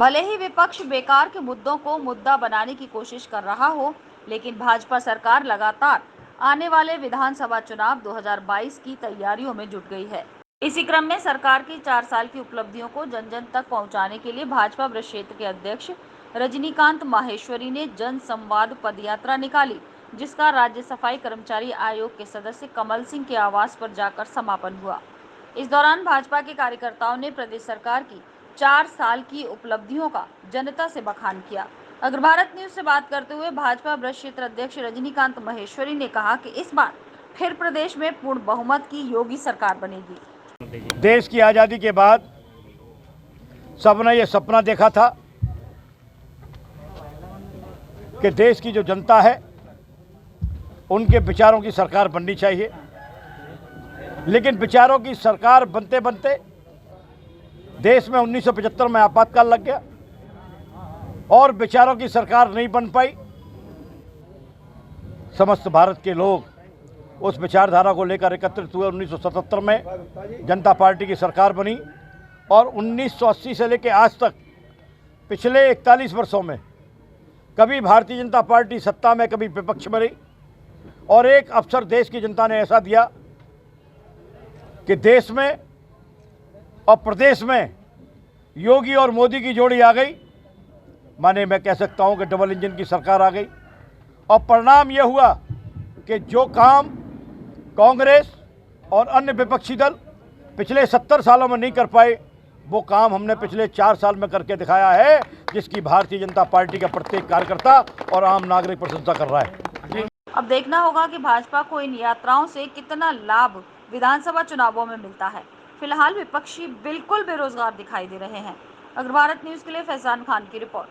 भले ही विपक्ष बेकार के मुद्दों को मुद्दा बनाने की कोशिश कर रहा हो, लेकिन भाजपा सरकार लगातार आने वाले विधानसभा चुनाव 2022 की तैयारियों में जुट गई है। इसी क्रम में सरकार की 4 साल की उपलब्धियों को जन जन तक पहुंचाने के लिए भाजपा वृष क्षेत्र के अध्यक्ष रजनीकांत माहेश्वरी ने जन संवाद पदयात्रा निकाली, जिसका राज्य सफाई कर्मचारी आयोग के सदस्य कमल सिंह के आवास पर जाकर समापन हुआ। इस दौरान भाजपा के कार्यकर्ताओं ने प्रदेश सरकार की 4 साल की उपलब्धियों का जनता से बखान किया। अगर भारत न्यूज से बात करते हुए भाजपा वृष क्षेत्र अध्यक्ष रजनीकांत माहेश्वरी ने कहा कि इस बार फिर प्रदेश में पूर्ण बहुमत की योगी सरकार बनेगी। देश की आज़ादी के बाद सबने ये सपना देखा था कि देश की जो जनता है उनके विचारों की सरकार बननी चाहिए, लेकिन विचारों की सरकार बनते बनते देश में 1975 में आपातकाल लग गया और विचारों की सरकार नहीं बन पाई। समस्त भारत के लोग उस विचारधारा को लेकर एकत्रित हुए। 1977 में जनता पार्टी की सरकार बनी और 1980 से लेकर आज तक पिछले 41 वर्षों में कभी भारतीय जनता पार्टी सत्ता में कभी विपक्ष में रही और एक अवसर देश की जनता ने ऐसा दिया कि देश में और प्रदेश में योगी और मोदी की जोड़ी आ गई। माने मैं कह सकता हूं कि डबल इंजन की सरकार आ गई और परिणाम यह हुआ कि जो काम कांग्रेस और अन्य विपक्षी दल पिछले 70 सालों में नहीं कर पाए, वो काम हमने पिछले 4 साल में करके दिखाया है, जिसकी भारतीय जनता पार्टी का प्रत्येक कार्यकर्ता और आम नागरिक प्रशंसा कर रहा है। अब देखना होगा कि भाजपा को इन यात्राओं से कितना लाभ विधानसभा चुनावों में मिलता है। फिलहाल विपक्षी बिल्कुल बेरोजगार दिखाई दे रहे हैं। अगर भारत न्यूज के लिए फैजान खान की रिपोर्ट।